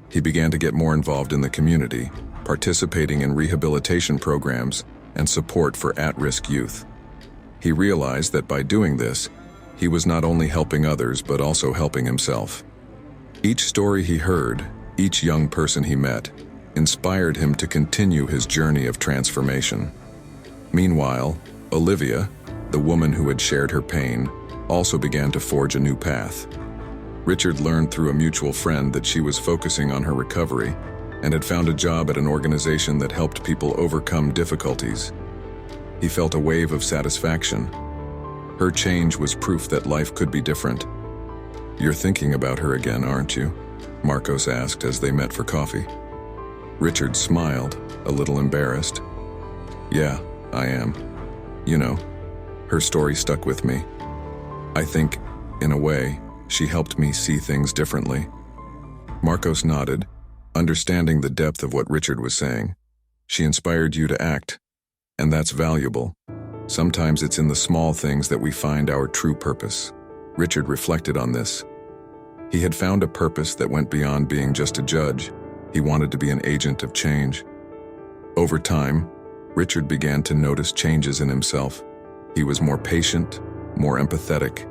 He began to get more involved in the community, participating in rehabilitation programs and support for at-risk youth. He realized that by doing this, he was not only helping others but also helping himself. Each story he heard, each young person he met, inspired him to continue his journey of transformation. Meanwhile, Olivia, the woman who had shared her pain, also began to forge a new path. Richard learned through a mutual friend that she was focusing on her recovery and had found a job at an organization that helped people overcome difficulties. He felt a wave of satisfaction. Her change was proof that life could be different. "You're thinking about her again, aren't you?" Marcos asked as they met for coffee. Richard smiled, a little embarrassed. "Yeah, I am. You know, her story stuck with me. I think, in a way, she helped me see things differently." Marcos nodded, understanding the depth of what Richard was saying. "She inspired you to act, and that's valuable. Sometimes it's in the small things that we find our true purpose." Richard reflected on this. He had found a purpose that went beyond being just a judge. He wanted to be an agent of change. Over time, Richard began to notice changes in himself. He was more patient, more empathetic.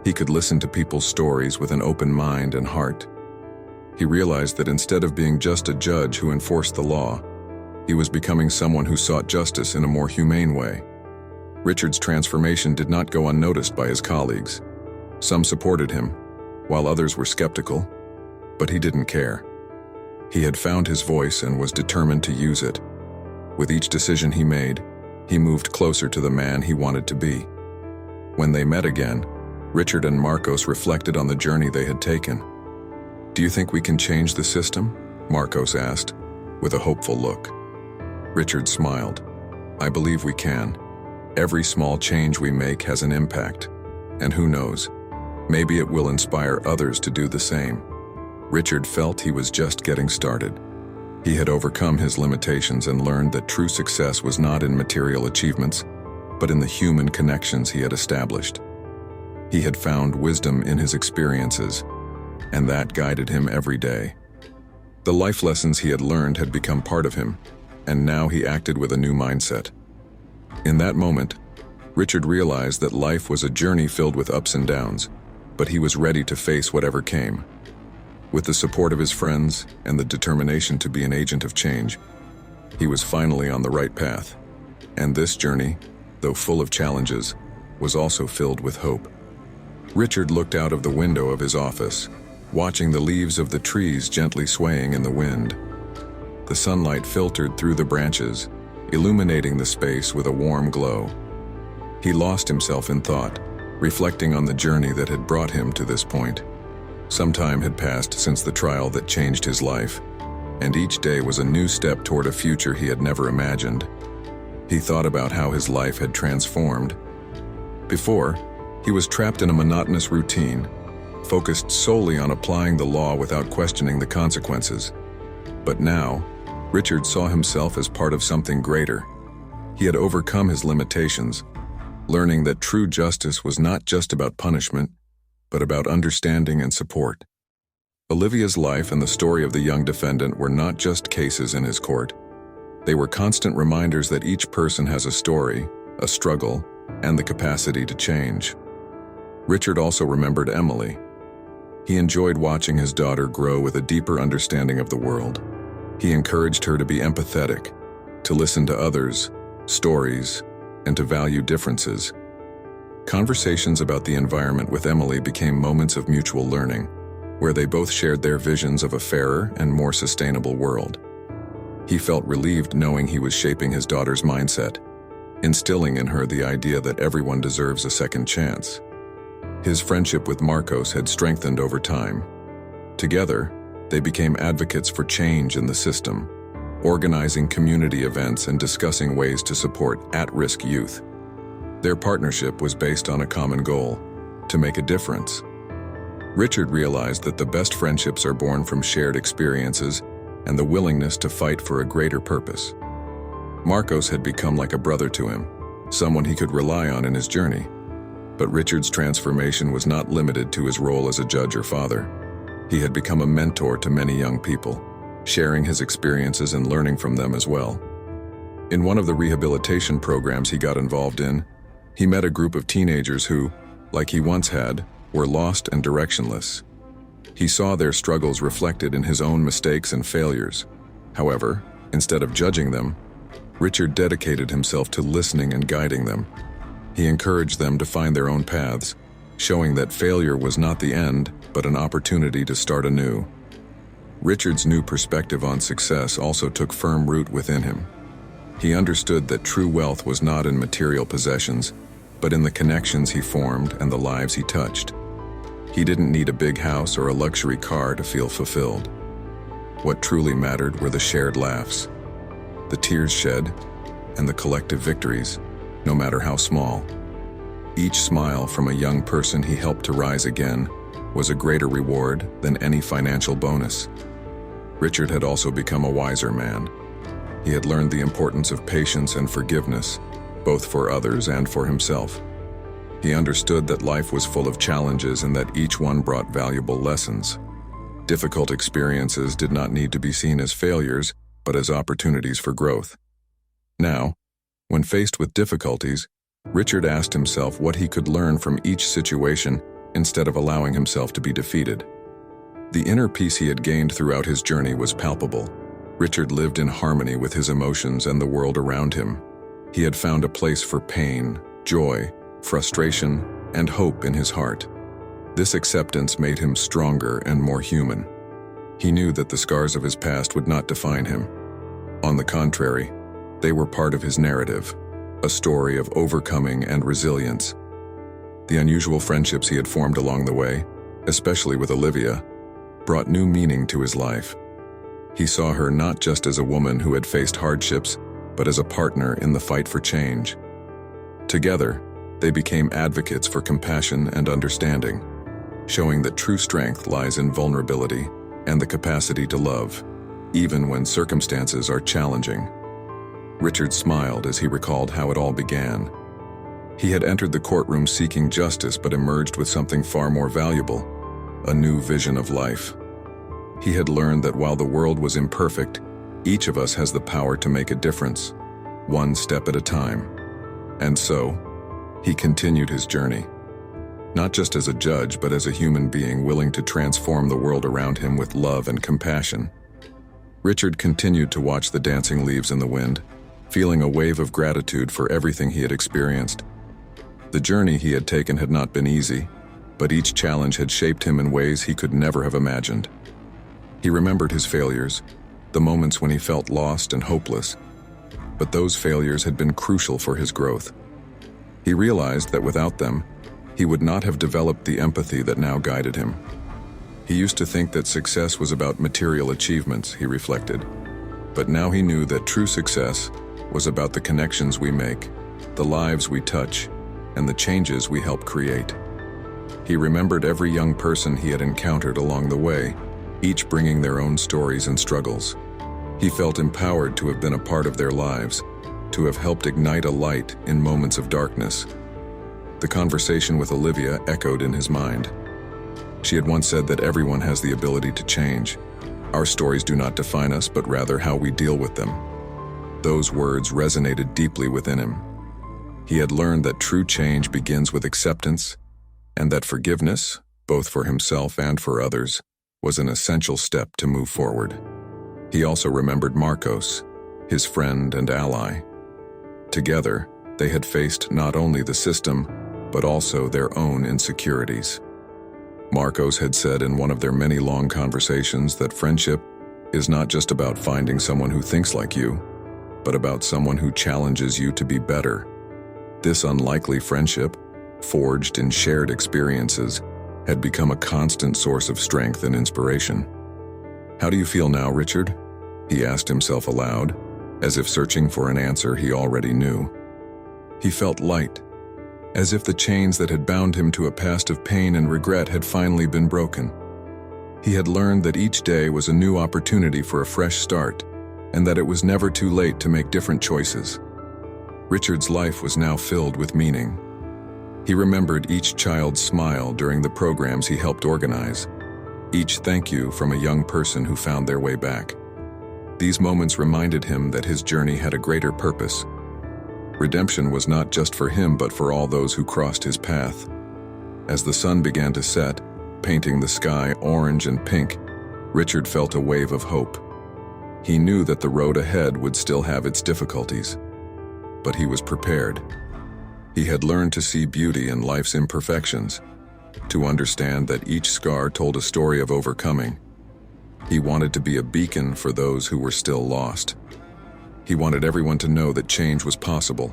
He could listen to people's stories with an open mind and heart. He realized that instead of being just a judge who enforced the law, he was becoming someone who sought justice in a more humane way. Richard's transformation did not go unnoticed by his colleagues. Some supported him, while others were skeptical, but he didn't care. He had found his voice and was determined to use it. With each decision he made, he moved closer to the man he wanted to be. When they met again, Richard and Marcos reflected on the journey they had taken. "Do you think we can change the system?" Marcos asked, with a hopeful look. Richard smiled. "I believe we can. Every small change we make has an impact. And who knows, maybe it will inspire others to do the same." Richard felt he was just getting started. He had overcome his limitations and learned that true success was not in material achievements, but in the human connections he had established. He had found wisdom in his experiences, and that guided him every day. The life lessons he had learned had become part of him, and now he acted with a new mindset. In that moment, Richard realized that life was a journey filled with ups and downs, but he was ready to face whatever came. With the support of his friends and the determination to be an agent of change, he was finally on the right path. And this journey, though full of challenges, was also filled with hope. Richard looked out of the window of his office, watching the leaves of the trees gently swaying in the wind. The sunlight filtered through the branches, illuminating the space with a warm glow. He lost himself in thought, reflecting on the journey that had brought him to this point. Some time had passed since the trial that changed his life, and each day was a new step toward a future he had never imagined. He thought about how his life had transformed. Before, he was trapped in a monotonous routine, focused solely on applying the law without questioning the consequences. But now, Richard saw himself as part of something greater. He had overcome his limitations, learning that true justice was not just about punishment, but about understanding and support. Olivia's life and the story of the young defendant were not just cases in his court. They were constant reminders that each person has a story, a struggle, and the capacity to change. Richard also remembered Emily. He enjoyed watching his daughter grow with a deeper understanding of the world. He encouraged her to be empathetic, to listen to others' stories, and to value differences. Conversations about the environment with Emily became moments of mutual learning, where they both shared their visions of a fairer and more sustainable world. He felt relieved knowing he was shaping his daughter's mindset, instilling in her the idea that everyone deserves a second chance. His friendship with Marcos had strengthened over time. Together, they became advocates for change in the system, organizing community events and discussing ways to support at-risk youth. Their partnership was based on a common goal: to make a difference. Richard realized that the best friendships are born from shared experiences and the willingness to fight for a greater purpose. Marcos had become like a brother to him, someone he could rely on in his journey. But Richard's transformation was not limited to his role as a judge or father. He had become a mentor to many young people, sharing his experiences and learning from them as well. In one of the rehabilitation programs he got involved in, he met a group of teenagers who, like he once had, were lost and directionless. He saw their struggles reflected in his own mistakes and failures. However, instead of judging them, Richard dedicated himself to listening and guiding them. He encouraged them to find their own paths, showing that failure was not the end, but an opportunity to start anew. Richard's new perspective on success also took firm root within him. He understood that true wealth was not in material possessions, but in the connections he formed and the lives he touched. He didn't need a big house or a luxury car to feel fulfilled. What truly mattered were the shared laughs, the tears shed, and the collective victories, no matter how small. Each smile from a young person he helped to rise again was a greater reward than any financial bonus. Richard had also become a wiser man. He had learned the importance of patience and forgiveness, both for others and for himself. He understood that life was full of challenges and that each one brought valuable lessons. Difficult experiences did not need to be seen as failures, but as opportunities for growth. Now, when faced with difficulties, Richard asked himself what he could learn from each situation instead of allowing himself to be defeated. The inner peace he had gained throughout his journey was palpable. Richard lived in harmony with his emotions and the world around him. He had found a place for pain, joy, frustration, and hope in his heart. This acceptance made him stronger and more human. He knew that the scars of his past would not define him. On the contrary, they were part of his narrative, a story of overcoming and resilience. The unusual friendships he had formed along the way, especially with Olivia, brought new meaning to his life. He saw her not just as a woman who had faced hardships, but as a partner in the fight for change. Together, they became advocates for compassion and understanding, showing that true strength lies in vulnerability and the capacity to love, even when circumstances are challenging. Richard smiled as he recalled how it all began. He had entered the courtroom seeking justice but emerged with something far more valuable, a new vision of life. He had learned that while the world was imperfect, each of us has the power to make a difference, one step at a time. And so, he continued his journey, not just as a judge but as a human being willing to transform the world around him with love and compassion. Richard continued to watch the dancing leaves in the wind, feeling a wave of gratitude for everything he had experienced. The journey he had taken had not been easy, but each challenge had shaped him in ways he could never have imagined. He remembered his failures, the moments when he felt lost and hopeless, but those failures had been crucial for his growth. He realized that without them, he would not have developed the empathy that now guided him. He used to think that success was about material achievements, he reflected, but now he knew that true success was about the connections we make, the lives we touch, and the changes we help create. He remembered every young person he had encountered along the way, each bringing their own stories and struggles. He felt empowered to have been a part of their lives, to have helped ignite a light in moments of darkness. The conversation with Olivia echoed in his mind. She had once said that everyone has the ability to change. Our stories do not define us, but rather how we deal with them. Those words resonated deeply within him. He had learned that true change begins with acceptance, and that forgiveness, both for himself and for others, was an essential step to move forward. He also remembered Marcos, his friend and ally. Together, they had faced not only the system, but also their own insecurities. Marcos had said in one of their many long conversations that friendship is not just about finding someone who thinks like you, but about someone who challenges you to be better. This unlikely friendship, forged in shared experiences, had become a constant source of strength and inspiration. "How do you feel now, Richard?" he asked himself aloud, as if searching for an answer he already knew. He felt light, as if the chains that had bound him to a past of pain and regret had finally been broken. He had learned that each day was a new opportunity for a fresh start, and that it was never too late to make different choices. Richard's life was now filled with meaning. He remembered each child's smile during the programs he helped organize, each thank you from a young person who found their way back. These moments reminded him that his journey had a greater purpose. Redemption was not just for him, but for all those who crossed his path. As the sun began to set, painting the sky orange and pink, Richard felt a wave of hope. He knew that the road ahead would still have its difficulties, but he was prepared. He had learned to see beauty in life's imperfections, to understand that each scar told a story of overcoming. He wanted to be a beacon for those who were still lost. He wanted everyone to know that change was possible,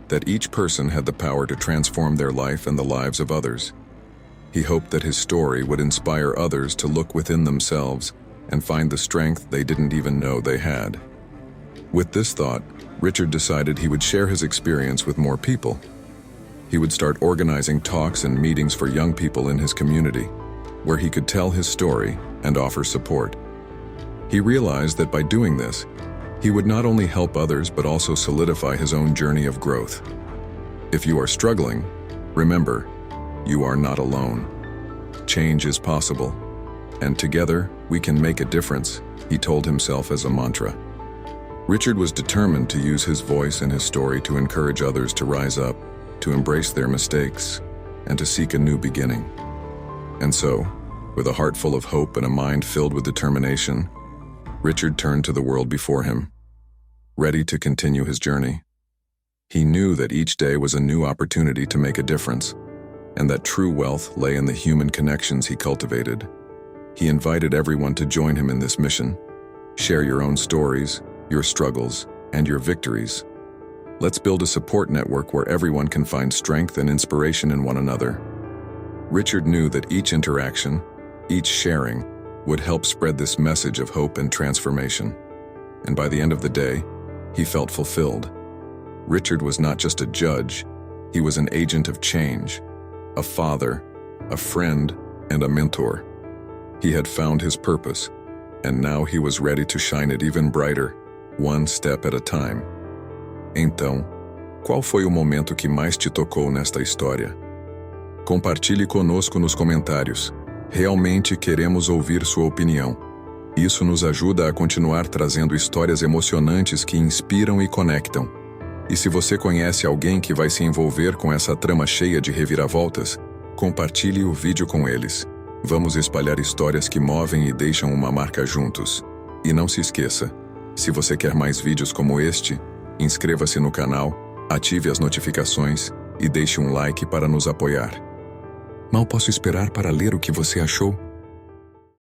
that each person had the power to transform their life and the lives of others. He hoped that his story would inspire others to look within themselves and find the strength they didn't even know they had. With this thought, Richard decided he would share his experience with more people. He would start organizing talks and meetings for young people in his community, where he could tell his story and offer support. He realized that by doing this, he would not only help others but also solidify his own journey of growth. If you are struggling, remember, you are not alone. Change is possible. And together, we can make a difference, he told himself as a mantra. Richard was determined to use his voice and his story to encourage others to rise up, to embrace their mistakes, and to seek a new beginning. And so, with a heart full of hope and a mind filled with determination, Richard turned to the world before him, ready to continue his journey. He knew that each day was a new opportunity to make a difference, and that true wealth lay in the human connections he cultivated. He invited everyone to join him in this mission. Share your own stories, your struggles, and your victories. Let's build a support network where everyone can find strength and inspiration in one another. Richard knew that each interaction, each sharing, would help spread this message of hope and transformation. And by the end of the day, he felt fulfilled. Richard was not just a judge, he was an agent of change, a father, a friend, and a mentor. He had found his purpose, and now he was ready to shine it even brighter, one step at a time. Então, qual foi o momento que mais te tocou nesta história? Compartilhe conosco nos comentários. Realmente queremos ouvir sua opinião. Isso nos ajuda a continuar trazendo histórias emocionantes que inspiram e conectam. E se você conhece alguém que vai se envolver com essa trama cheia de reviravoltas, compartilhe o vídeo com eles. Vamos espalhar histórias que movem e deixam uma marca juntos. E não se esqueça, se você quer mais vídeos como este, inscreva-se no canal, ative as notificações e deixe um like para nos apoiar. Mal posso esperar para ler o que você achou.